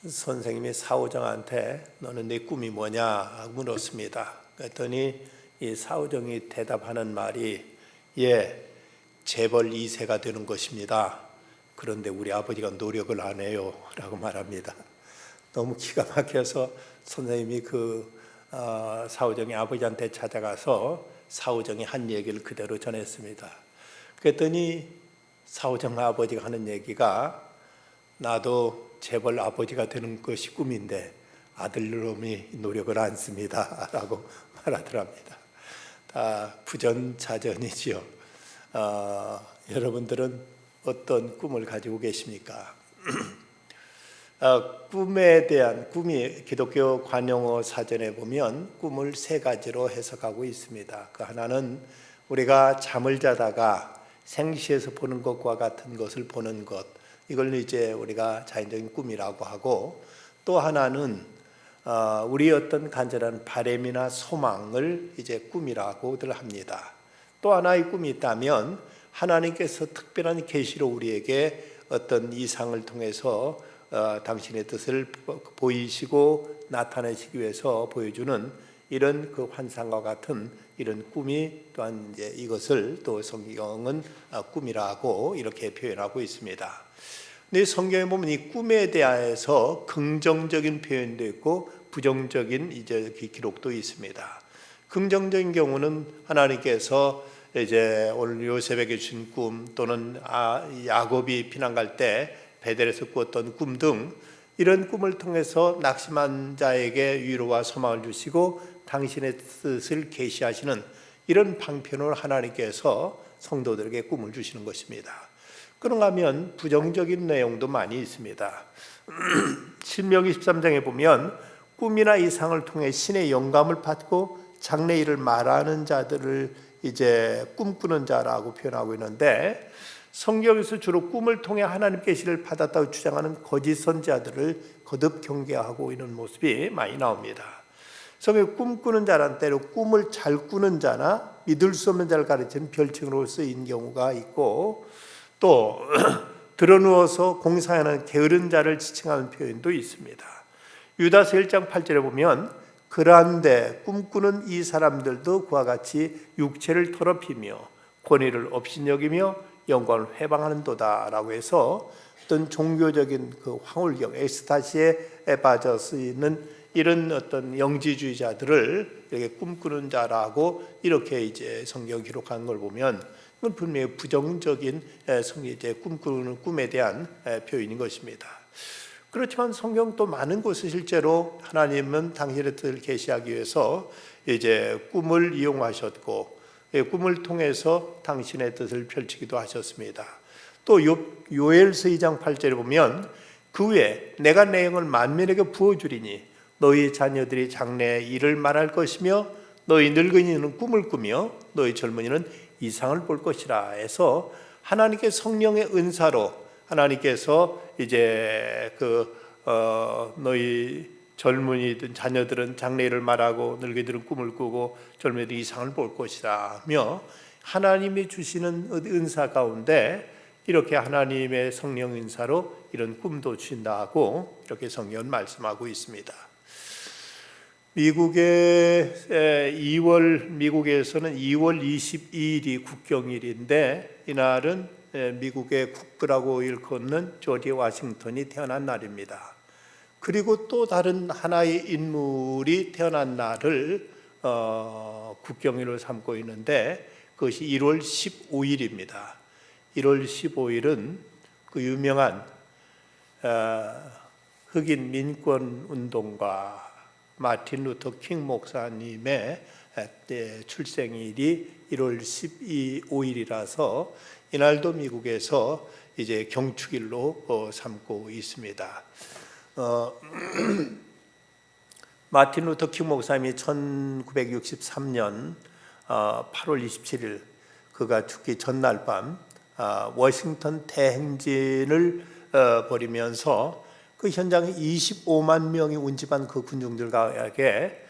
선생님이 사오정한테 너는 네 꿈이 뭐냐 물었습니다. 그랬더니 이 사오정이 대답하는 말이 재벌 2세가 되는 것입니다. 그런데 우리 아버지가 노력을 안 해요 라고 말합니다. 너무 기가 막혀서 선생님이 사오정이 아버지한테 찾아가서 사오정이 한 얘기를 그대로 전했습니다. 그랬더니 사오정 아버지가 하는 얘기가 나도 재벌 아버지가 되는 것이 꿈인데 아들놈이 노력을 안 씁니다 라고 말하더랍니다. 다 부전자전이지요. 여러분들은 어떤 꿈을 가지고 계십니까? 꿈에 대한 꿈이 기독교 관용어 사전에 보면 꿈을 세 가지로 해석하고 있습니다. 그 하나는 우리가 잠을 자다가 생시에서 보는 것과 같은 것을 보는 것, 이걸 이제 우리가 자연적인 꿈이라고 하고, 또 하나는 우리의 어떤 간절한 바람이나 소망을 이제 꿈이라고들 합니다. 또 하나의 꿈이 있다면 하나님께서 특별한 계시로 우리에게 어떤 이상을 통해서 당신의 뜻을 보이시고 나타내시기 위해서 보여주는 이런 그 환상과 같은 이런 꿈이 또한 이제 이것을 또 성경은 꿈이라고 이렇게 표현하고 있습니다. 근데 성경에 보면 이 꿈에 대해서 긍정적인 표현도 있고 부정적인 이제 기록도 있습니다. 긍정적인 경우는 하나님께서 이제 오늘 요셉에게 준 꿈, 또는 야곱이 피난 갈 때 베델에서 꾸었던 꿈 등 이런 꿈을 통해서 낙심한 자에게 위로와 소망을 주시고 당신의 뜻을 계시하시는 이런 방편으로 하나님께서 성도들에게 꿈을 주시는 것입니다. 그런가 하면 부정적인 내용도 많이 있습니다. 신명기 13장에 보면 꿈이나 이상을 통해 신의 영감을 받고 장래일을 말하는 자들을 이제 꿈꾸는 자라고 표현하고 있는데, 성경에서 주로 꿈을 통해 하나님 계시를 받았다고 주장하는 거짓 선지자들을 거듭 경계하고 있는 모습이 많이 나옵니다. 성경에 꿈꾸는 자란 때로 꿈을 잘 꾸는 자나 믿을 수 없는 자를 가르치는 별칭으로 쓰인 경우가 있고, 또 드러누워서 공사하는 게으른 자를 지칭하는 표현도 있습니다. 유다서 1장 8절에 보면 그러한데 꿈꾸는 이 사람들도 그와 같이 육체를 더럽히며 권위를 업신여기며 영광을 회방하는도다 라고 해서 어떤 종교적인 그 황홀경, 엑스타시에 빠져 쓰이는 이런 어떤 영지주의자들을 이렇게 꿈꾸는 자라고 이렇게 이제 성경 기록한 걸 보면 이건 분명히 부정적인 성경의 꿈꾸는 꿈에 대한 표현인 것입니다. 그렇지만 성경 또 많은 곳에 실제로 하나님은 당신의 뜻을 계시하기 위해서 이제 꿈을 이용하셨고 꿈을 통해서 당신의 뜻을 펼치기도 하셨습니다. 또 요엘서 2장 8절에 보면 그 후에 내가 내 영을 만민에게 부어주리니 너희 자녀들이 장래에 일을 말할 것이며 너희 늙은이는 꿈을 꾸며 너희 젊은이는 이상을 볼 것이라 해서 하나님께 성령의 은사로 하나님께서 이제 너희 젊은이든 자녀들은 장래일을 말하고 늙은이들은 꿈을 꾸고 젊은이들은 이상을 볼 것이라며 하나님이 주시는 은사 가운데 이렇게 하나님의 성령 은사로 이런 꿈도 주신다고 이렇게 성경은 말씀하고 있습니다. 미국에서는 2월 22일이 국경일인데 이날은 미국의 국부라고 일컫는 조지 워싱턴이 태어난 날입니다. 그리고 또 다른 하나의 인물이 태어난 날을 국경일로 삼고 있는데 그것이 1월 15일입니다. 1월 15일은 그 유명한 흑인 민권 운동가 마틴 루터 킹 목사님의 출생일이 1월 15일이라서 이날도 미국에서 이제 경축일로 삼고 있습니다. 마틴 루터 킹 목사님이 1963년 8월 27일 그가 죽기 전날 밤 워싱턴 대행진을 벌이면서 그 현장에 25만 명이 운집한 그 군중들에게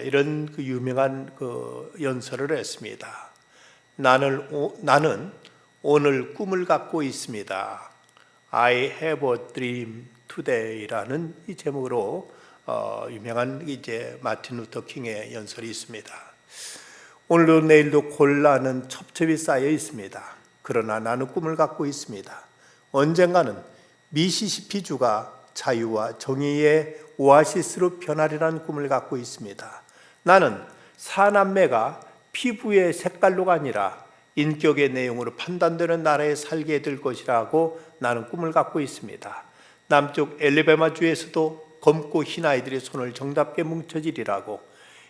이런 그 유명한 그 연설을 했습니다. 나는 오늘 꿈을 갖고 있습니다. I have a dream 투데이라는 이 제목으로 유명한 이제 마틴 루터 킹의 연설이 있습니다. 오늘도 내일도 곤란은 첩첩이 쌓여 있습니다. 그러나 나는 꿈을 갖고 있습니다. 언젠가는 미시시피주가 자유와 정의의 오아시스로 변하리라는 꿈을 갖고 있습니다. 나는 사남매가 피부의 색깔로가 아니라 인격의 내용으로 판단되는 나라에 살게 될 것이라고 나는 꿈을 갖고 있습니다. 남쪽 엘리베마주에서도 검고 흰 아이들의 손을 정답게 뭉쳐지리라고.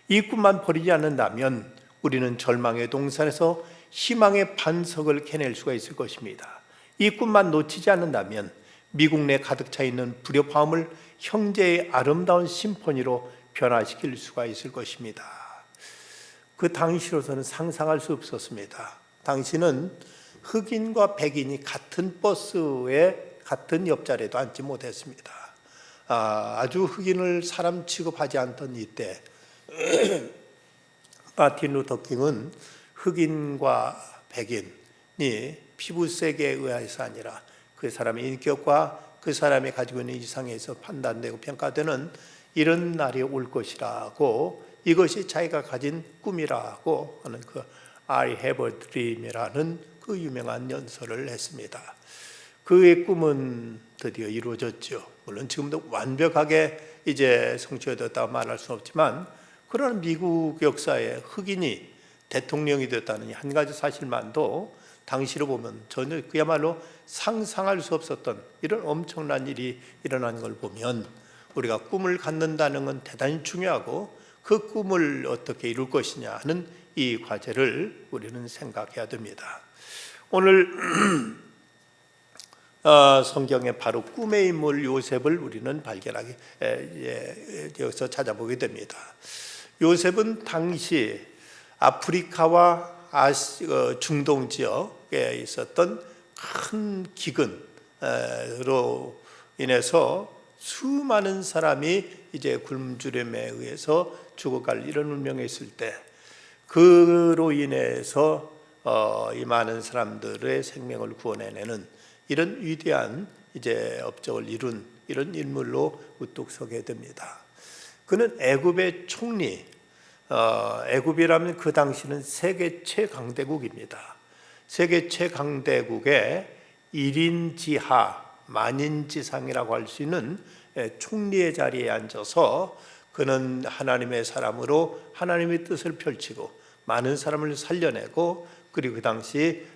이 꿈만 버리지 않는다면 우리는 절망의 동산에서 희망의 반석을 캐낼 수가 있을 것입니다. 이 꿈만 놓치지 않는다면 미국 내 가득 차 있는 불협화음을 형제의 아름다운 심포니로 변화시킬 수가 있을 것입니다. 그 당시로서는 상상할 수 없었습니다. 당시는 흑인과 백인이 같은 버스에 같은 옆자리에도 앉지 못했습니다. 아주 흑인을 사람 취급하지 않던 이때 마틴 루터 킹은 흑인과 백인이 피부색에 의해서 아니라 그 사람의 인격과 그 사람이 가지고 있는 이상에서 판단되고 평가되는 이런 날이 올 것이라고, 이것이 자기가 가진 꿈이라고 하는 그 I have a dream이라는 그 유명한 연설을 했습니다. 그의 꿈은 드디어 이루어졌죠. 물론 지금도 완벽하게 이제 성취되었다고 말할 수는 없지만, 그러나 미국 역사에 흑인이 대통령이 됐다는 한 가지 사실만도 당시로 보면 전혀 그야말로 상상할 수 없었던 이런 엄청난 일이 일어난 걸 보면 우리가 꿈을 갖는다는 건 대단히 중요하고, 그 꿈을 어떻게 이룰 것이냐 하는 이 과제를 우리는 생각해야 됩니다. 오늘 성경에 바로 꿈의 인물 요셉을 우리는 발견하게 여기서 찾아보게 됩니다. 요셉은 당시 아프리카와 중동 지역에 있었던 큰 기근으로 인해서 수많은 사람이 이제 굶주림에 의해서 죽어갈 이런 운명에 있을 때, 그로 인해서 이 많은 사람들의 생명을 구원해내는 이런 위대한 이제 업적을 이룬 이런 인물로 우뚝 서게 됩니다. 그는 애굽의 총리, 애굽이라면 그 당시는 세계 최강대국입니다. 세계 최강대국의 1인 지하, 만인지상이라고 할 수 있는 총리의 자리에 앉아서 그는 하나님의 사람으로 하나님의 뜻을 펼치고 많은 사람을 살려내고, 그리고 그 당시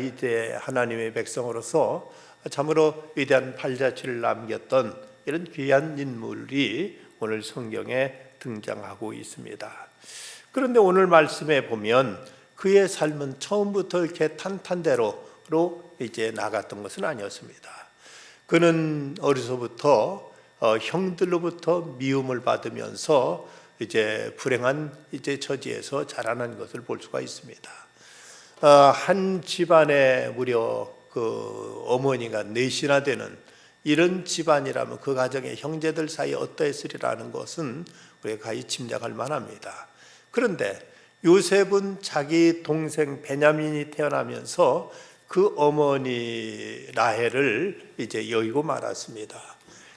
이제 하나님의 백성으로서 참으로 위대한 발자취를 남겼던 이런 귀한 인물이 오늘 성경에 등장하고 있습니다. 그런데 오늘 말씀에 보면 그의 삶은 처음부터 이렇게 탄탄대로로 이제 나갔던 것은 아니었습니다. 그는 어려서부터 형들로부터 미움을 받으면서 이제 불행한 이제 처지에서 자라난 것을 볼 수가 있습니다. 한 집안에 무려 그 어머니가 넷이나 되는 이런 집안이라면 그 가정의 형제들 사이에 어떠했으리라는 것은 우리가 가히 짐작할 만합니다. 그런데 요셉은 자기 동생 베냐민이 태어나면서 그 어머니 라헬을 이제 여의고 말았습니다.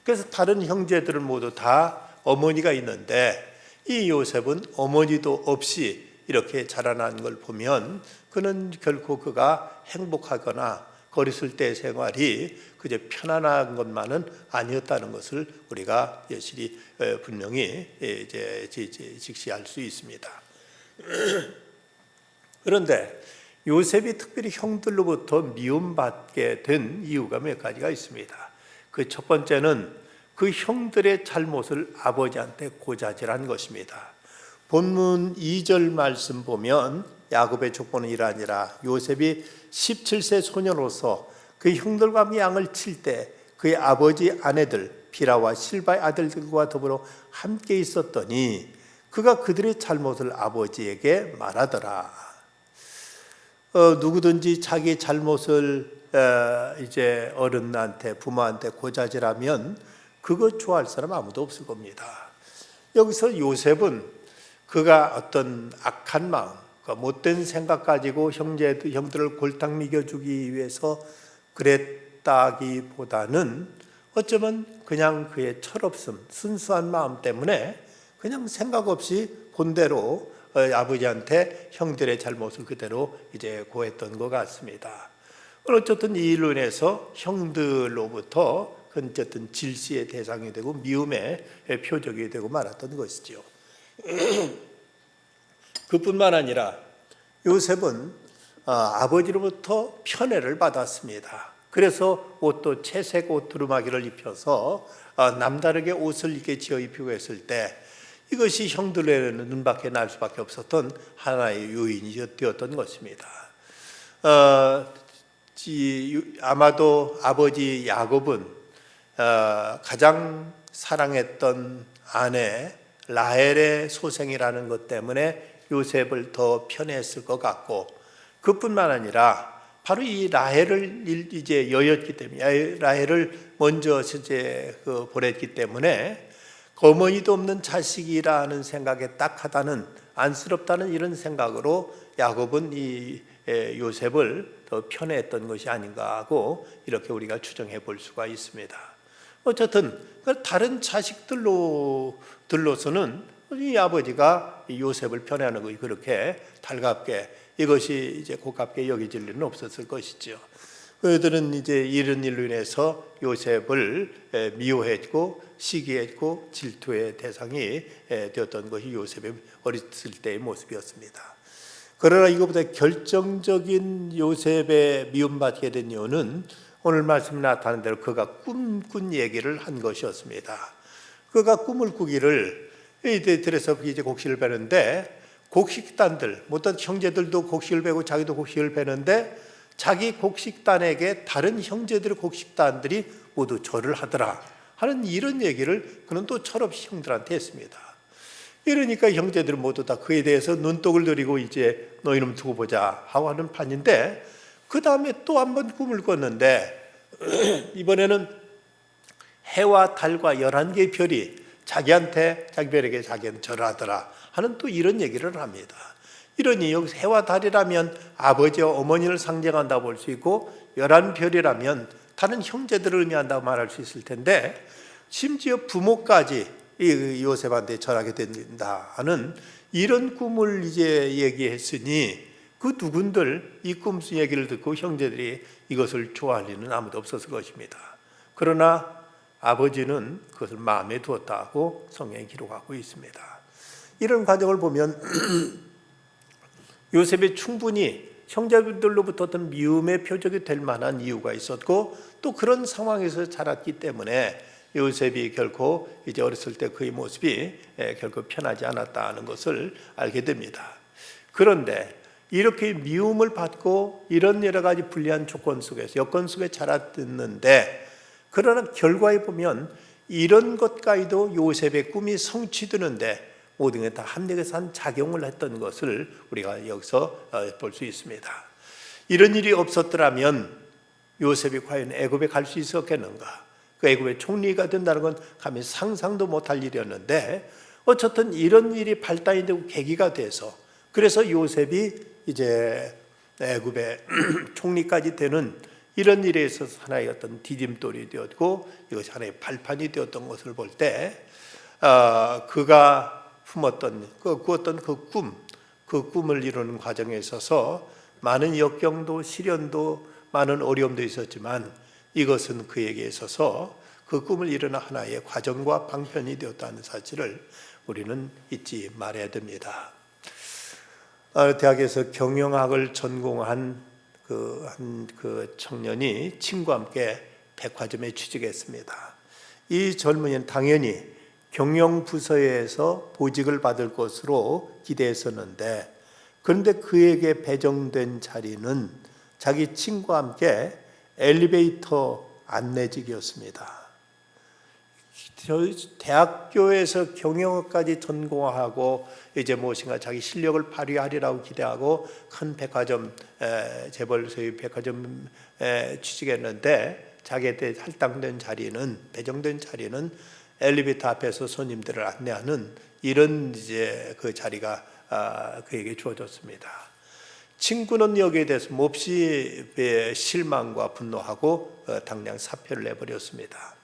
그래서 다른 형제들은 모두 다 어머니가 있는데 이 요셉은 어머니도 없이 이렇게 자라난 걸 보면 그는 결코 그가 행복하거나 어렸을 때 생활이 그저 편안한 것만은 아니었다는 것을 우리가 여실히 분명히 이제 직시할 수 있습니다. 그런데 요셉이 특별히 형들로부터 미움받게 된 이유가 몇 가지가 있습니다. 그 첫 번째는 그 형들의 잘못을 아버지한테 고자질한 것입니다. 본문 2절 말씀 보면 야곱의 족보는 이러하니라. 요셉이 17세 소년으로서 그 형들과 함께 양을 칠 때 그의 아버지 아내들 비라와 실바의 아들들과 더불어 함께 있었더니 그가 그들의 잘못을 아버지에게 말하더라. 누구든지 자기 잘못을 이제 어른한테 부모한테 고자질하면 그거 좋아할 사람 아무도 없을 겁니다. 여기서 요셉은 그가 어떤 악한 마음, 못된 생각 가지고 형들을 골탕 먹여주기 위해서 그랬다기보다는 어쩌면 그냥 그의 철없음, 순수한 마음 때문에 그냥 생각 없이 본대로 아버지한테 형들의 잘못을 그대로 이제 고했던 것 같습니다. 어쨌든 이 일로 인해서 형들로부터 어쨌든 질시의 대상이 되고 미움의 표적이 되고 말았던 것이죠. 그뿐만 아니라 요셉은 아버지로부터 편애를 받았습니다. 그래서 옷도 채색 옷 두루마기를 입혀서 남다르게 옷을 이렇게 지어 입히고 했을 때 이것이 형들에는 눈밖에 날 수밖에 없었던 하나의 요인이 되었던 것입니다. 아마도 아버지 야곱은 가장 사랑했던 아내 라헬의 소생이라는 것 때문에 요셉을 더 편애했을 것 같고, 그뿐만 아니라 바로 이 라헬을 이제 여였기 때문에, 라헬을 먼저 이제 보냈기 때문에 어머니도 없는 자식이라는 생각에 딱하다는, 안쓰럽다는 이런 생각으로 야곱은 이 요셉을 더 편애했던 것이 아닌가 하고 이렇게 우리가 추정해 볼 수가 있습니다. 어쨌든 다른 자식들로서는 이 아버지가 요셉을 편애하는 것이 그렇게 달갑게, 이것이 이제 고깝게 여겨질 일은 없었을 것이죠. 그들은 이제 이런 일로 인해서 요셉을 미워했고 시기했고 질투의 대상이 되었던 것이 요셉의 어렸을 때의 모습이었습니다. 그러나 이것보다 결정적인 요셉의 미움받게 된 이유는 오늘 말씀에 나타난 대로 그가 꿈꾼 얘기를 한 것이었습니다. 그가 꿈을 꾸기를 이들에서 이제 곡식을 베는데, 곡식단들, 어떤 형제들도 곡식을 베고 자기도 곡식을 베는데 자기 곡식단에게 다른 형제들의 곡식단들이 모두 절을 하더라 하는 이런 얘기를 그는 또 철없이 형들한테 했습니다. 이러니까 형제들은 모두 다 그에 대해서 눈독을 들이고 이제 너희는 두고 보자 하고 하는 판인데, 그 다음에 또 한 번 꿈을 꿨는데 이번에는 해와 달과 11개의 별이 자기 별에게 자기는 절하더라 하는 또 이런 얘기를 합니다. 이러니 여기서 해와 달이라면 아버지와 어머니를 상징한다고 볼 수 있고, 11별이라면 다른 형제들을 의미한다고 말할 수 있을 텐데, 심지어 부모까지 이 요셉한테 절하게 된다 하는 이런 꿈을 이제 얘기했으니 그 누군들 이 꿈 얘기를 듣고 형제들이 이것을 좋아할 리는 아무도 없었을 것입니다. 그러나 아버지는 그것을 마음에 두었다고 성경에 기록하고 있습니다. 이런 과정을 보면 요셉이 충분히 형제들로부터 어떤 미움의 표적이 될 만한 이유가 있었고, 또 그런 상황에서 자랐기 때문에 요셉이 결코 이제 어렸을 때 그의 모습이 결코 편하지 않았다는 것을 알게 됩니다. 그런데 이렇게 미움을 받고 이런 여러 가지 불리한 조건 속에서, 여건 속에 자랐는데, 그러나 결과에 보면 이런 것까지도 요셉의 꿈이 성취되는데 모든 게 다 합력해서 한 작용을 했던 것을 우리가 여기서 볼 수 있습니다. 이런 일이 없었더라면 요셉이 과연 애굽에 갈 수 있었겠는가? 그 애굽의 총리가 된다는 건 감히 상상도 못할 일이었는데, 어쨌든 이런 일이 발단이 되고 계기가 돼서, 그래서 요셉이 이제 애굽의 총리까지 되는 이런 일에 있어서 하나의 어떤 디딤돌이 되었고, 이것이 하나의 발판이 되었던 것을 볼 때, 그가 품었던 꾸었던 그 꿈을 이루는 과정에 있어서 많은 역경도 시련도 많은 어려움도 있었지만, 이것은 그에게 있어서 그 꿈을 이루는 하나의 과정과 방편이 되었다는 사실을 우리는 잊지 말아야 됩니다. 대학에서 경영학을 전공한 그 청년이 친구와 함께 백화점에 취직했습니다. 이 젊은이는 당연히 경영부서에서 보직을 받을 것으로 기대했었는데, 그런데 그에게 배정된 자리는 자기 친구와 함께 엘리베이터 안내직이었습니다. 대학교에서 경영학까지 전공하고 이제 무엇인가 자기 실력을 발휘하리라고 기대하고 큰 백화점, 재벌 소유 백화점에 취직했는데, 자기한테 할당된 자리는, 배정된 자리는 엘리베이터 앞에서 손님들을 안내하는 이런 이제 그 자리가 그에게 주어졌습니다. 친구는 여기에 대해서 몹시 실망과 분노하고 당장 사표를 내버렸습니다.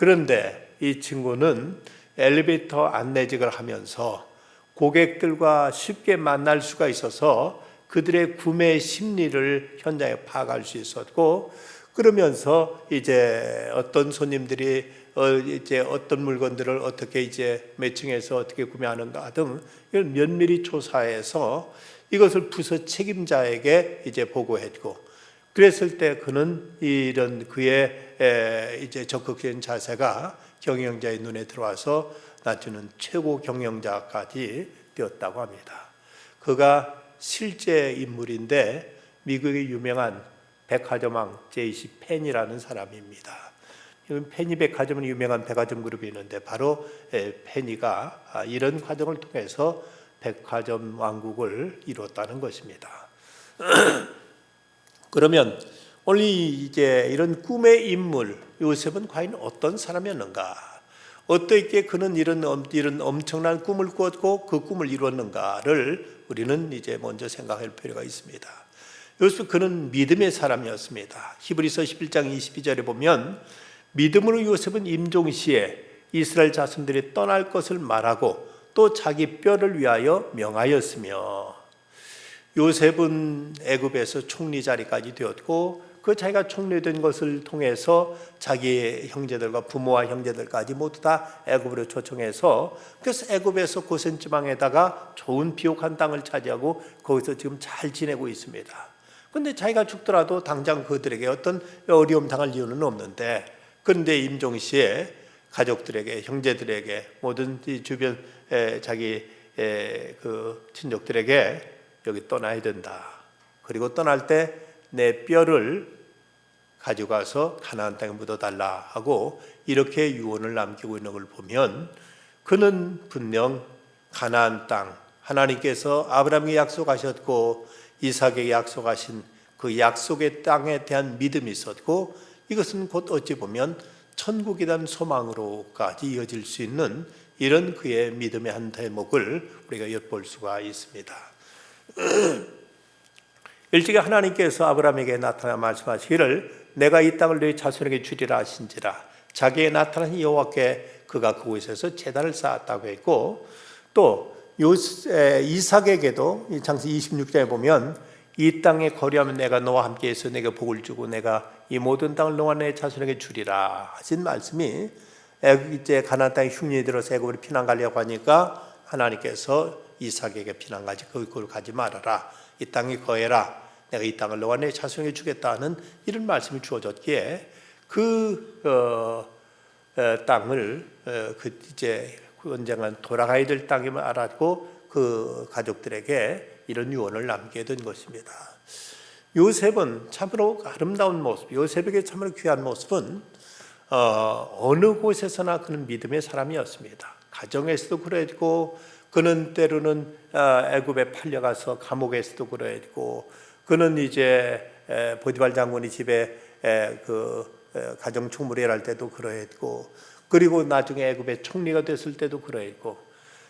그런데 이 친구는 엘리베이터 안내직을 하면서 고객들과 쉽게 만날 수가 있어서 그들의 구매 심리를 현장에 파악할 수 있었고, 그러면서 이제 어떤 손님들이 이제 어떤 물건들을 어떻게 이제 매칭해서 어떻게 구매하는가 등 이런 면밀히 조사해서 이것을 부서 책임자에게 이제 보고했고, 그랬을 때 그는 이런 그의 이제 적극적인 자세가 경영자의 눈에 들어와서 나중에는 최고 경영자까지 되었다고 합니다. 그가 실제 인물인데 미국의 유명한 백화점왕 J.C. 펜이라는 사람입니다. 펜이 백화점은 유명한 백화점 그룹이 있는데 바로 펜이가 이런 과정을 통해서 백화점 왕국을 이뤘다는 것입니다. 그러면 오늘 이제 이런 꿈의 인물 요셉은 과연 어떤 사람이었는가? 어떻게 그는 이런 엄청난 꿈을 꾸었고 그 꿈을 이뤘는가를 우리는 이제 먼저 생각할 필요가 있습니다. 요셉 그는 믿음의 사람이었습니다. 히브리서 11장 22절에 보면 믿음으로 요셉은 임종시에 이스라엘 자손들이 떠날 것을 말하고 또 자기 뼈를 위하여 명하였으며, 요셉은 애굽에서 총리 자리까지 되었고 그 자기가 총리된 것을 통해서 자기 형제들과 부모와 형제들까지 모두 다 애굽으로 초청해서, 그래서 애굽에서 고센 지방에다가 좋은 비옥한 땅을 차지하고 거기서 지금 잘 지내고 있습니다. 그런데 자기가 죽더라도 당장 그들에게 어떤 어려움 당할 이유는 없는데, 그런데 임종시에 가족들에게 형제들에게 모든 주변 자기 그 친족들에게 여기 떠나야 된다. 그리고 떠날 때 내 뼈를 가져가서 가나안 땅에 묻어달라 하고 이렇게 유언을 남기고 있는 걸 보면 그는 분명 가나안 땅, 하나님께서 아브라함에게 약속하셨고 이삭에게 약속하신 그 약속의 땅에 대한 믿음이 있었고, 이것은 곧 어찌 보면 천국에 대한 소망으로까지 이어질 수 있는 이런 그의 믿음의 한 대목을 우리가 엿볼 수가 있습니다. 일찍이 하나님께서 아브라함에게 나타나 말씀하시기를 내가 이 땅을 너희 자손에게 주리라 하신지라, 자기에 나타나신 여호와께 그가 그곳에서 제단을 쌓았다고 했고, 또 이삭에게도 창세기 26장에 보면 이 땅에 거류하면 내가 너와 함께해서 내게 복을 주고 내가 이 모든 땅을 너와 내 자손에게 주리라 하신 말씀이, 이제 가나안 땅에 흉년이 들어서 애굽으로 피난 가려고 하니까 하나님께서 이삭에게 피난 가지 그걸 가지 말아라, 이 땅에 거해라, 내가 이 땅을 너와 내 자손에게 주겠다는 이런 말씀이 주어졌기에 그 땅을 그 이제 언젠간 돌아가야 될 땅임을 알았고 그 가족들에게 이런 유언을 남기게 된 것입니다. 요셉은 참으로 아름다운 모습, 요셉에게 참으로 귀한 모습은 어느 곳에서나 그는 믿음의 사람이었습니다. 가정에서도 그랬고, 그는 때로는 애굽에 팔려가서 감옥에서도 그랬고, 그는 이제 보디발 장군이 집에 그 가정 총무를 할 때도 그러했고, 그리고 나중에 애굽의 총리가 됐을 때도 그러했고,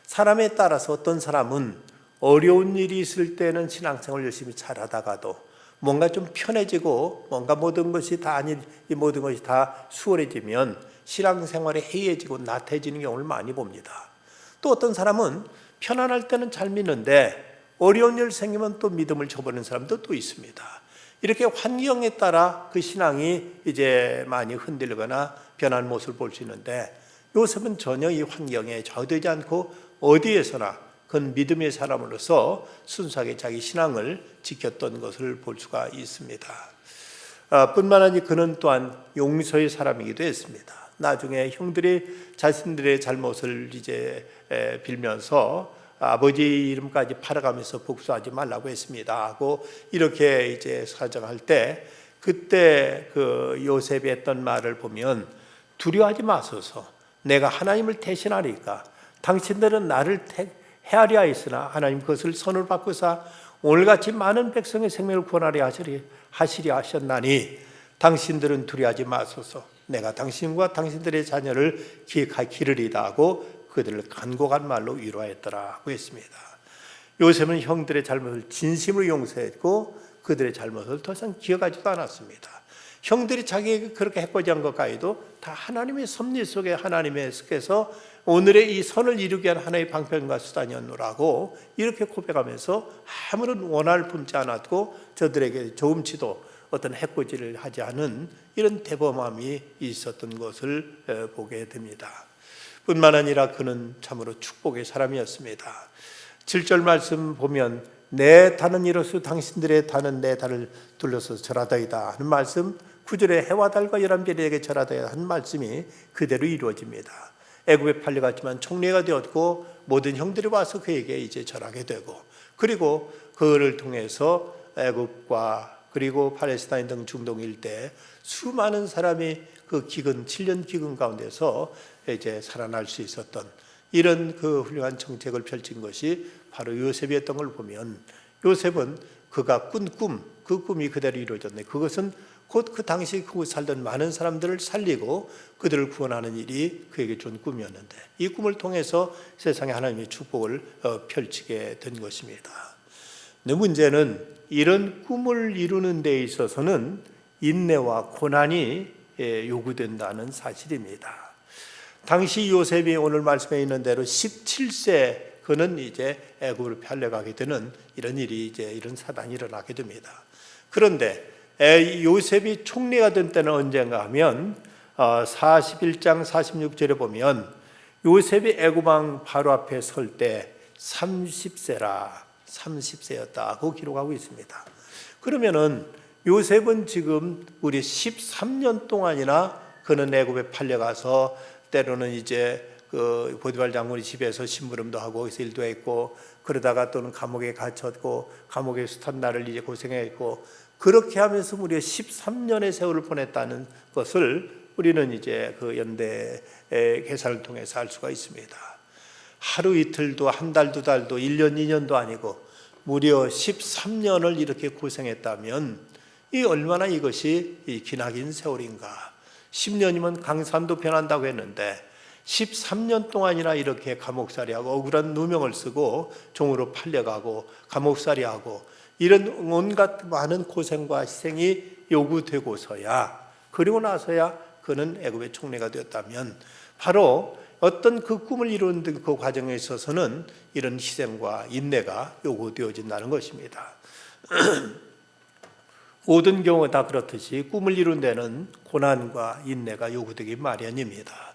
사람에 따라서 어떤 사람은 어려운 일이 있을 때는 신앙생활을 열심히 잘하다가도 뭔가 좀 편해지고 뭔가 모든 것이 다 수월해지면 신앙생활이 해이해지고 나태해지는 경우를 많이 봅니다. 또 어떤 사람은 편안할 때는 잘 믿는데 어려운 일 생기면 또 믿음을 저버리는 사람도 또 있습니다. 이렇게 환경에 따라 그 신앙이 이제 많이 흔들거나 변한 모습을 볼 수 있는데, 요셉은 전혀 이 환경에 좌우되지 않고 어디에서나 그는 믿음의 사람으로서 순수하게 자기 신앙을 지켰던 것을 볼 수가 있습니다. 뿐만 아니라 그는 또한 용서의 사람이기도 했습니다. 나중에 형들이 자신들의 잘못을 이제 빌면서 아버지 이름까지 팔아가면서 복수하지 말라고 했습니다 하고 이렇게 이제 사정할 때, 그때 그 요셉이 했던 말을 보면 두려워하지 마소서, 내가 하나님을 대신하리까, 당신들은 나를 헤아려 하였으나 하나님 그것을 선을 바꾸사 오늘같이 많은 백성의 생명을 구원하려 하시려 하셨나니 당신들은 두려워하지 마소서, 내가 당신과 당신들의 자녀를 기르리다 하고 그들을 간곡한 말로 위로하였더라고 했습니다. 요셉은 형들의 잘못을 진심으로 용서했고 그들의 잘못을 더 이상 기억하지도 않았습니다. 형들이 자기에게 그렇게 해코지한 것까지도 다 하나님의 섭리 속에 하나님께서 오늘의 이 선을 이루기 위한 하나의 방편과 수단이었노라고 이렇게 고백하면서 아무런 원한을 품지 않았고 저들에게 조금치도 어떤 해코지를 하지 않은 이런 대범함이 있었던 것을 보게 됩니다. 뿐만 아니라 그는 참으로 축복의 사람이었습니다. 7절 말씀 보면 내 단은 이로써 당신들의 단은 내 단을 둘러서 절하다이다 하는 말씀, 9절에 해와 달과 열한별에게 절하다이다 하는 말씀이 그대로 이루어집니다. 애굽에 팔려갔지만 총리가 되었고 모든 형들이 와서 그에게 이제 절하게 되고, 그리고 그를 통해서 애굽과 그리고 팔레스타인 등 중동 일대 수많은 사람이 그 기근 7년 기근 가운데서 이제 살아날 수 있었던 이런 그 훌륭한 정책을 펼친 것이 바로 요셉이었던 걸 보면, 요셉은 그가 꾼 꿈, 그 꿈이 그대로 이루어졌네. 그것은 곧 그 당시 그곳 살던 많은 사람들을 살리고 그들을 구원하는 일이 그에게 준 꿈이었는데, 이 꿈을 통해서 세상에 하나님의 축복을 펼치게 된 것입니다. 근데 문제는 이런 꿈을 이루는 데 있어서는 인내와 고난이 요구된다는 사실입니다. 당시 요셉이 오늘 말씀에 있는 대로 17세 그는 이제 애굽으로 팔려가게 되는 이런 일이 이제 이런 사단이 일어나게 됩니다. 그런데 요셉이 총리가 된 때는 언젠가 하면 41장 46절에 보면 요셉이 애굽 왕 바로 앞에 설 때 30세였다고 기록하고 있습니다. 그러면은 요셉은 지금 우리 13년 동안이나 그는 애굽에 팔려가서 때로는 이제 그 보디발 장군의 집에서 심부름도 하고 거기서 일도 했고, 그러다가 또는 감옥에 갇혔고 감옥에 수탄 날을 이제 고생했고, 그렇게 하면서 무려 13년의 세월을 보냈다는 것을 우리는 이제 그 연대 계산을 통해서 알 수가 있습니다. 하루 이틀도 한 달 두 달도 1년 2년도 아니고 무려 13년을 이렇게 고생했다면 이 얼마나 이것이 기나긴 세월인가. 10년이면 강산도 변한다고 했는데 13년 동안이나 이렇게 감옥살이하고 억울한 누명을 쓰고 종으로 팔려가고 감옥살이하고 이런 온갖 많은 고생과 희생이 요구되고서야, 그리고 나서야 그는 애굽의 총리가 되었다면, 바로 어떤 그 꿈을 이루는 그 과정에 있어서는 이런 희생과 인내가 요구되어진다는 것입니다. 모든 경우 다 그렇듯이 꿈을 이룬 데는 고난과 인내가 요구되기 마련입니다.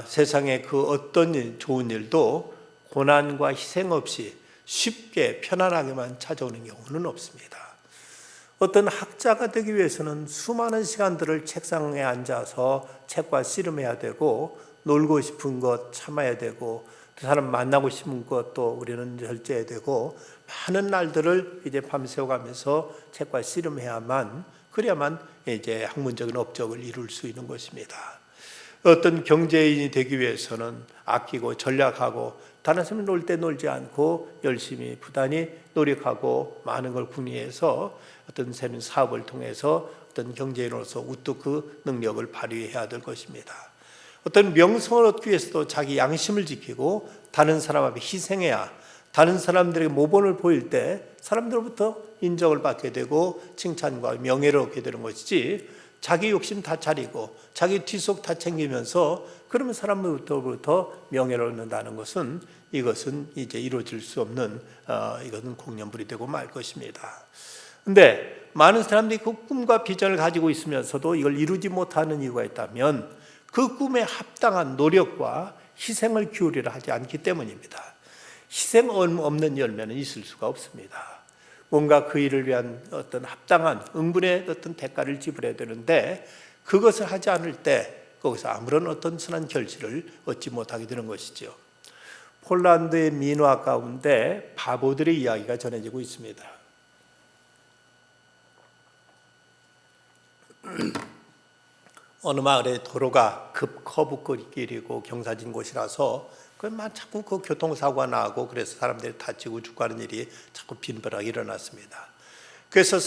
세상에 그 어떤 좋은 일도 고난과 희생 없이 쉽게 편안하게만 찾아오는 경우는 없습니다. 어떤 학자가 되기 위해서는 수많은 시간들을 책상에 앉아서 책과 씨름해야 되고, 놀고 싶은 것 참아야 되고, 사람 만나고 싶은 것도 우리는 절제해야 되고, 많은 날들을 이제 밤새워가면서 책과 씨름해야만, 그래야만 이제 학문적인 업적을 이룰 수 있는 것입니다. 어떤 경제인이 되기 위해서는 아끼고 전략하고 다른 사람이 놀 때 놀지 않고 열심히 부단히 노력하고 많은 걸 궁리해서 어떤 새로운 사업을 통해서 어떤 경제인으로서 우뚝 그 능력을 발휘해야 될 것입니다. 어떤 명성을 얻기 위해서도 자기 양심을 지키고 다른 사람 앞에 희생해야 다른 사람들에게 모범을 보일 때 사람들로부터 인정을 받게 되고 칭찬과 명예를 얻게 되는 것이지, 자기 욕심 다 차리고 자기 뒷속 다 챙기면서 그러면 사람으로부터 명예를 얻는다는 것은, 이것은 이제 이루어질 수 없는 이것은 공연불이 되고 말 것입니다. 근데 많은 사람들이 그 꿈과 비전을 가지고 있으면서도 이걸 이루지 못하는 이유가 있다면 그 꿈에 합당한 노력과 희생을 기울이려 하지 않기 때문입니다. 희생 없는 열매는 있을 수가 없습니다. 뭔가 그 일을 위한 어떤 합당한 응분의 어떤 대가를 지불해야 되는데, 그것을 하지 않을 때 거기서 아무런 어떤 선한 결실을 얻지 못하게 되는 것이죠. 폴란드의 민화 가운데 바보들의 이야기가 전해지고 있습니다. 어느 마을에 도로가 급 커브길이고 경사진 곳이라서 그만 자꾸 그 교통사고가 나고, 그래서 사람들이 다치고 죽고 하는 일이 자꾸 빈번하게 일어났습니다. 그래서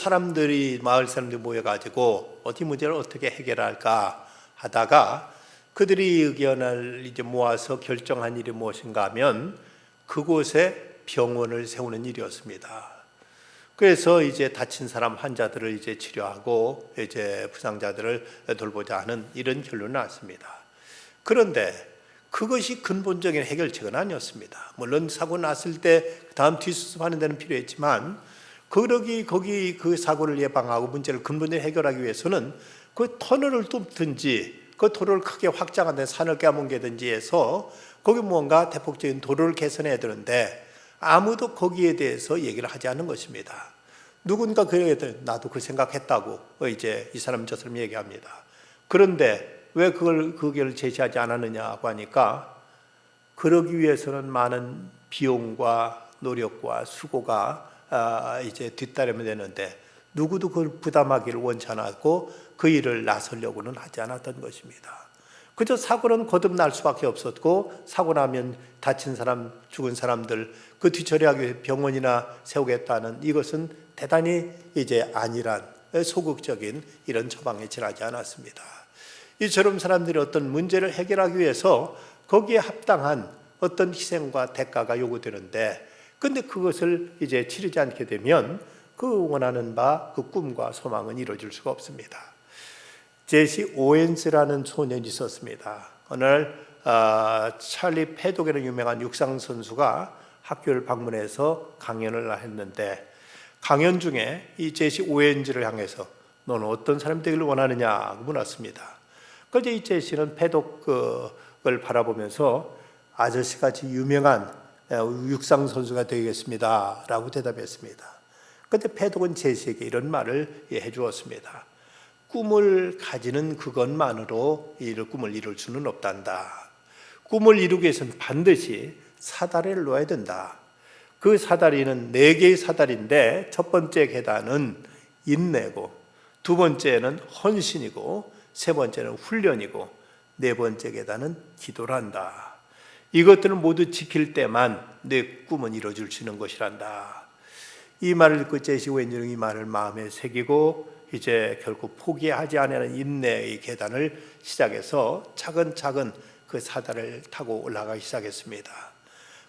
마을 사람들이 모여가지고 어디 문제를 어떻게 해결할까 하다가 그들이 의견을 이제 모아서 결정한 일이 무엇인가 하면 그곳에 병원을 세우는 일이었습니다. 그래서 이제 다친 사람 환자들을 이제 치료하고 이제 부상자들을 돌보자 하는 이런 결론이 났습니다. 그런데 그것이 근본적인 해결책은 아니었습니다. 물론 사고 났을 때 다음 뒤수습하는 데는 필요했지만 거기 그 사고를 예방하고 문제를 근본적으로 해결하기 위해서는 그 터널을 뚫든지 그 도로를 크게 확장하든 산을 깨문게든지 해서 거기 뭔가 대폭적인 도로를 개선해야 되는데 아무도 거기에 대해서 얘기를 하지 않는 것입니다. 누군가 그래야 돼. 나도 그 생각했다고 이제 이 사람 저 사람 얘기합니다. 그런데 왜 그 길을 제시하지 않았느냐고 하니까 그러기 위해서는 많은 비용과 노력과 수고가 이제 뒤따르면 되는데 누구도 그걸 부담하기를 원치 않았고 그 일을 나서려고는 하지 않았던 것입니다. 그저 사고는 거듭날 수밖에 없었고 사고 나면 다친 사람, 죽은 사람들 그 뒤처리하기 위해 병원이나 세우겠다는 이것은 대단히 이제 안일한 소극적인 이런 처방에 지나지 않았습니다. 이처럼 사람들이 어떤 문제를 해결하기 위해서 거기에 합당한 어떤 희생과 대가가 요구되는데 근데 그것을 이제 치르지 않게 되면 그 원하는 바 그 꿈과 소망은 이루어질 수가 없습니다. 제시 오웬스라는 소년이 있었습니다. 오늘 찰리 패독이라는 유명한 육상 선수가 학교를 방문해서 강연을 했는데 강연 중에 이 제시 오웬스를 향해서 너는 어떤 사람이 되기를 원하느냐 물었습니다. 그런데 이 제시는 패독을 바라보면서 아저씨같이 유명한 육상 선수가 되겠습니다 라고 대답했습니다. 그런데 패독은 제시에게 이런 말을 해주었습니다. 꿈을 가지는 그것만으로 이 꿈을 이룰 수는 없단다. 꿈을 이루기 위해서는 반드시 사다리를 놓아야 된다. 그 사다리는 4개의 사다리인데 첫 번째 계단은 인내고 두 번째는 헌신이고 세 번째는 훈련이고 네 번째 계단은 기도란다. 이것들을 모두 지킬 때만 내 꿈은 이루어질 수 있는 것이란다. 이 말을 듣고 제시 오웬스는 이 말을 마음에 새기고 이제 결국 포기하지 않는 인내의 계단을 시작해서 차근차근 그 사다리를 타고 올라가기 시작했습니다.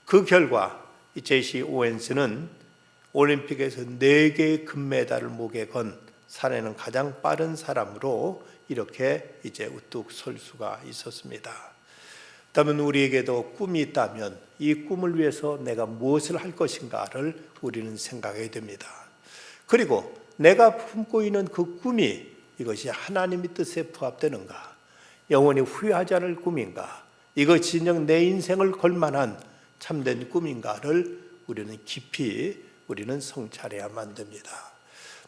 그 결과 이 제시 오웬스는 올림픽에서 4개의 금메달을 목에 건 사내는 가장 빠른 사람으로 이렇게 이제 우뚝 설 수가 있었습니다. 그렇다면 우리에게도 꿈이 있다면 이 꿈을 위해서 내가 무엇을 할 것인가를 우리는 생각해야 됩니다. 그리고 내가 품고 있는 그 꿈이 이것이 하나님의 뜻에 부합되는가? 영원히 후회하지 않을 꿈인가? 이것이 진정 내 인생을 걸만한 참된 꿈인가를 우리는 깊이 성찰해야만 됩니다.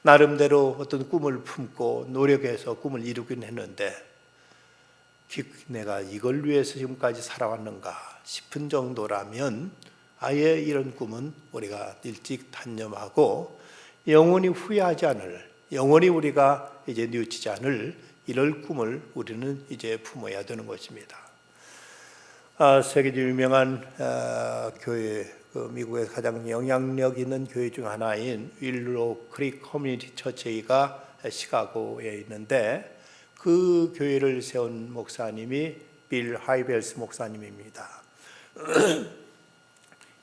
나름대로 어떤 꿈을 품고 노력해서 꿈을 이루긴 했는데 내가 이걸 위해서 지금까지 살아왔는가 싶은 정도라면 아예 이런 꿈은 우리가 일찍 단념하고 영원히 후회하지 않을, 영원히 우리가 이제 뉘우치지 않을 이럴 꿈을 우리는 이제 품어야 되는 것입니다. 세계적 유명한 교회, 미국에서 가장 영향력 있는 교회 중 하나인 윌로우 크릭 커뮤니티 처치가 시카고에 있는데 그 교회를 세운 목사님이 빌 하이벨스 목사님입니다.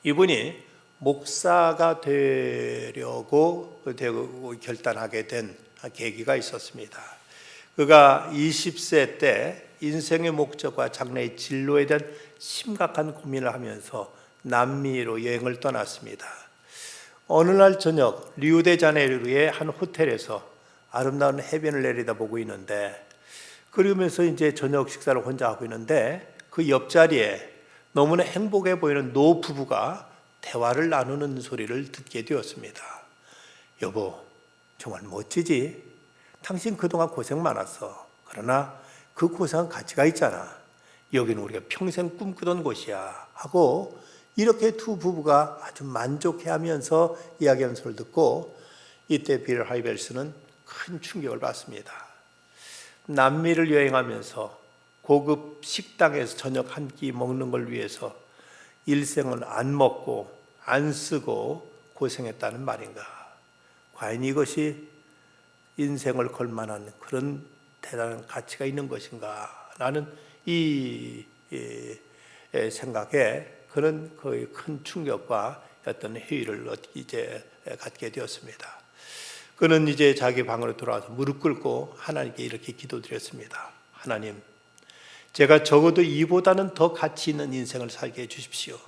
이분이 목사가 되려고 결단하게 된 계기가 있었습니다. 그가 20세 때 인생의 목적과 장래의 진로에 대한 심각한 고민을 하면서 남미로 여행을 떠났습니다. 어느 날 저녁 리우데자네이루의 한 호텔에서 아름다운 해변을 내려다보고 있는데 그러면서 이제 저녁 식사를 혼자 하고 있는데 그 옆자리에 너무나 행복해 보이는 노 부부가 대화를 나누는 소리를 듣게 되었습니다. 여보, 정말 멋지지? 당신 그동안 고생 많았어. 그러나 그 고생은 가치가 있잖아. 여기는 우리가 평생 꿈꾸던 곳이야. 하고 이렇게 두 부부가 아주 만족해하면서 이야기하는 소리를 듣고 이때 빌 하이벨스는 큰 충격을 받습니다. 남미를 여행하면서 고급 식당에서 저녁 한 끼 먹는 걸 위해서 일생을 안 먹고 안 쓰고 고생했다는 말인가? 과연 이것이 인생을 걸 만한 그런 대단한 가치가 있는 것인가? 라는 이 생각에 그런 거의 큰 충격과 어떤 회의를 이제 갖게 되었습니다. 그는 이제 자기 방으로 돌아와서 무릎 꿇고 하나님께 이렇게 기도드렸습니다. 하나님, 제가 적어도 이보다는 더 가치 있는 인생을 살게 해주십시오.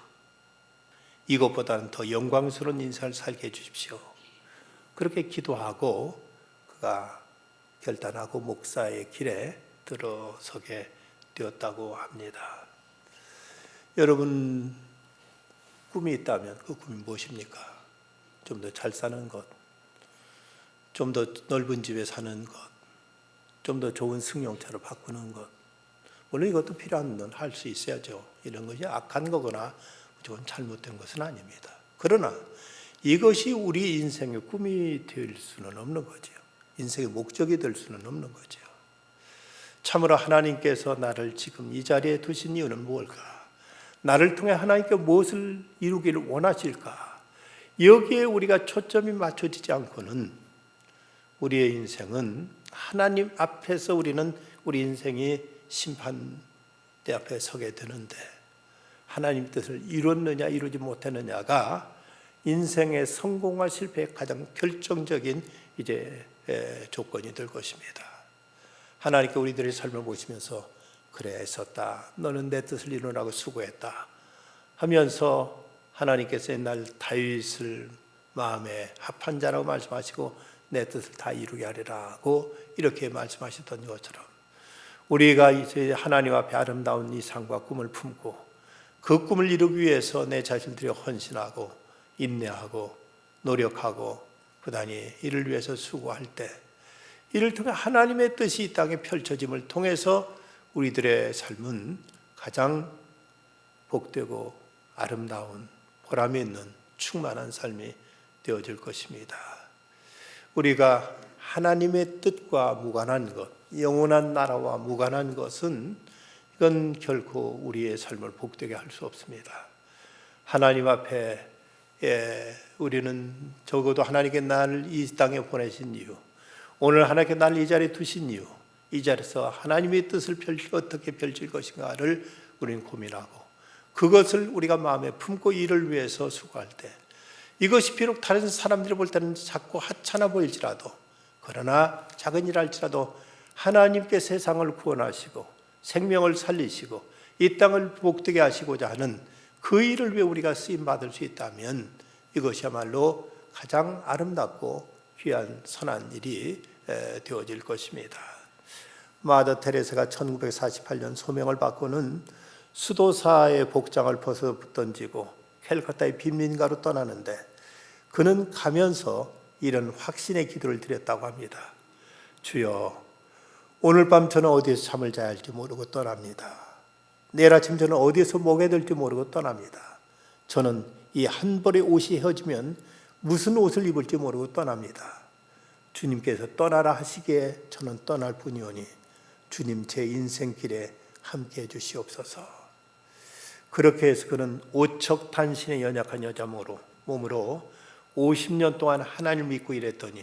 이것보다는 더 영광스러운 인생을 살게 해주십시오. 그렇게 기도하고 그가 결단하고 목사의 길에 들어서게 되었다고 합니다. 여러분, 꿈이 있다면 그 꿈이 무엇입니까? 좀 더 잘 사는 것, 좀 더 넓은 집에 사는 것, 좀 더 좋은 승용차로 바꾸는 것. 물론 이것도 필요한 건 할 수 있어야죠. 이런 것이 악한 거거나 무조건 잘못된 것은 아닙니다. 그러나 이것이 우리 인생의 꿈이 될 수는 없는 거죠. 인생의 목적이 될 수는 없는 거죠. 참으로 하나님께서 나를 지금 이 자리에 두신 이유는 무엇일까? 나를 통해 하나님께 무엇을 이루기를 원하실까? 여기에 우리가 초점이 맞춰지지 않고는 우리의 인생은 하나님 앞에서 우리는 우리 인생이 심판대 앞에 서게 되는데 하나님 뜻을 이뤘느냐 이루지 못했느냐가 인생의 성공과 실패의 가장 결정적인 이제 조건이 될 것입니다. 하나님께 우리들의 삶을 보시면서 그래 애썼다, 너는 내 뜻을 이루라고 수고했다 하면서 하나님께서 옛날 다윗을 마음에 합한 자라고 말씀하시고 내 뜻을 다 이루게 하리라고 이렇게 말씀하셨던 것처럼 우리가 이제 하나님 앞에 아름다운 이상과 꿈을 품고 그 꿈을 이루기 위해서 내 자신들이 헌신하고 인내하고 노력하고 부단히 이를 위해서 수고할 때 이를 통해 하나님의 뜻이 이 땅에 펼쳐짐을 통해서 우리들의 삶은 가장 복되고 아름다운 보람이 있는 충만한 삶이 되어질 것입니다. 우리가 하나님의 뜻과 무관한 것, 영원한 나라와 무관한 것은 이건 결코 우리의 삶을 복되게 할 수 없습니다. 하나님 앞에 우리는 적어도 하나님께 나를 이 땅에 보내신 이유, 오늘 하나님께 나를 이 자리에 두신 이유, 이 자리에서 하나님의 뜻을 어떻게 펼칠 것인가를 우리는 고민하고 그것을 우리가 마음에 품고 이를 위해서 수고할 때 이것이 비록 다른 사람들이 볼 때는 작고 하찮아 보일지라도 그러나 작은 일 할지라도 하나님께 세상을 구원하시고 생명을 살리시고 이 땅을 복되게 하시고자 하는 그 일을 위해 우리가 쓰임받을 수 있다면 이것이야말로 가장 아름답고 귀한 선한 일이 되어질 것입니다. 마더 테레사가 1948년 소명을 받고는 수도사의 복장을 벗어 던지고 캘커타의 빈민가로 떠나는데 그는 가면서 이런 확신의 기도를 드렸다고 합니다. 주여, 오늘 밤 저는 어디에서 잠을 자야 할지 모르고 떠납니다. 내일 아침 저는 어디에서 먹어야 될지 모르고 떠납니다. 저는 이 한 벌의 옷이 헤어지면 무슨 옷을 입을지 모르고 떠납니다. 주님께서 떠나라 하시기에 저는 떠날 뿐이오니 주님 제 인생길에 함께해 주시옵소서. 그렇게 해서 그는 오척탄신의 연약한 여자 몸으로 50년 동안 하나님을 믿고 일했더니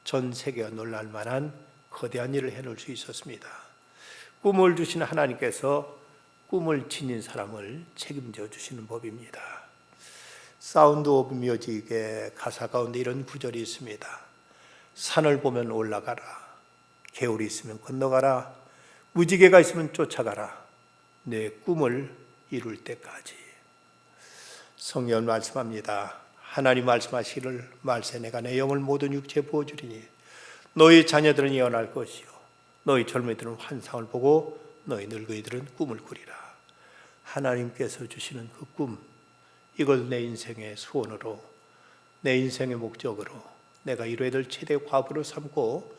전 세계가 놀랄 만한 거대한 일을 해낼 수 있었습니다. 꿈을 주신 하나님께서 꿈을 지닌 사람을 책임져 주시는 법입니다. 사운드 오브 뮤직의 가사 가운데 이런 구절이 있습니다. 산을 보면 올라가라, 개울이 있으면 건너가라, 무지개가 있으면 쫓아가라, 내 꿈을 이룰 때까지. 성경은 말씀합니다. 하나님 말씀하시기를 말세 내가 내 영을 모든 육체에 부어주리니 너희 자녀들은 예언할 것이요 너희 젊은이들은 환상을 보고 너희 늙은이들은 꿈을 꾸리라. 하나님께서 주시는 그 꿈, 이걸 내 인생의 소원으로, 내 인생의 목적으로 내가 이루어야 될 최대의 과부로 삼고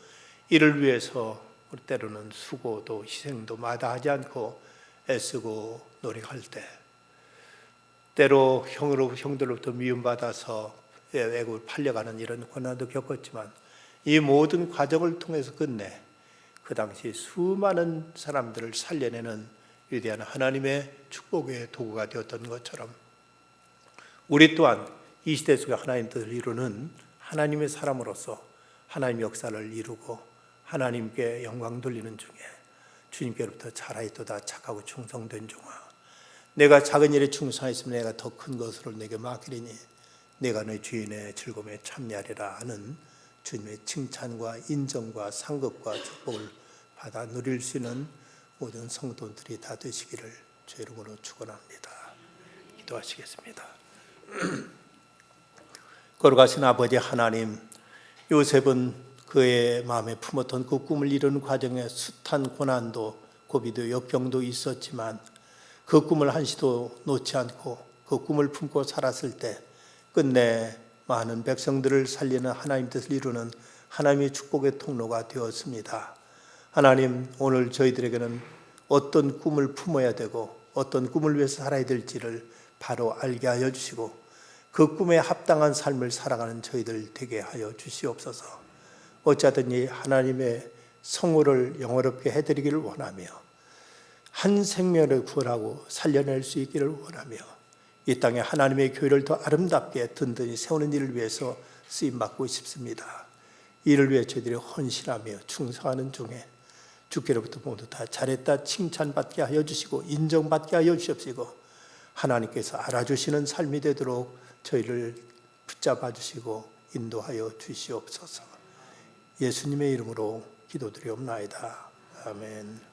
이를 위해서 때로는 수고도 희생도 마다하지 않고 애쓰고 노력할 때, 때로 형들로부터 미움받아서 외국을 팔려가는 이런 고난도 겪었지만 이 모든 과정을 통해서 끝내 그 당시 수많은 사람들을 살려내는 위대한 하나님의 축복의 도구가 되었던 것처럼 우리 또한 이 시대 속에 하나님 뜻을 이루는 하나님의 사람으로서 하나님 역사를 이루고 하나님께 영광 돌리는 중에 주님께로부터 잘하였도다 착하고 충성된 종아, 내가 작은 일에 충성했으면 내가 더 큰 것으로 내게 맡기리니 내가 내 주인의 즐거움에 참여하리라 하는 주님의 칭찬과 인정과 상급과 축복을 받아 누릴 수 있는 모든 성도들이 다 되시기를 주의 이름으로 축원합니다. 기도하시겠습니다. 걸어가신 아버지 하나님, 요셉은 그의 마음에 품었던 그 꿈을 이루는 과정에 숱한 고난도 고비도 역경도 있었지만 그 꿈을 한시도 놓지 않고 그 꿈을 품고 살았을 때 끝내 많은 백성들을 살리는 하나님 뜻을 이루는 하나님의 축복의 통로가 되었습니다. 하나님, 오늘 저희들에게는 어떤 꿈을 품어야 되고 어떤 꿈을 위해서 살아야 될지를 바로 알게 하여 주시고 그 꿈에 합당한 삶을 살아가는 저희들 되게 하여 주시옵소서. 어찌하든지 하나님의 성호를 영화롭게 해드리기를 원하며 한 생명을 구원하고 살려낼 수 있기를 원하며 이 땅에 하나님의 교회를 더 아름답게 든든히 세우는 일을 위해서 쓰임받고 싶습니다. 이를 위해 저희들이 헌신하며 충성하는 중에 주께로부터 모두 다 잘했다 칭찬받게 하여 주시고 인정받게 하여 주시옵시고 하나님께서 알아주시는 삶이 되도록 저희를 붙잡아 주시고 인도하여 주시옵소서. 예수님의 이름으로 기도드리옵나이다. 아멘.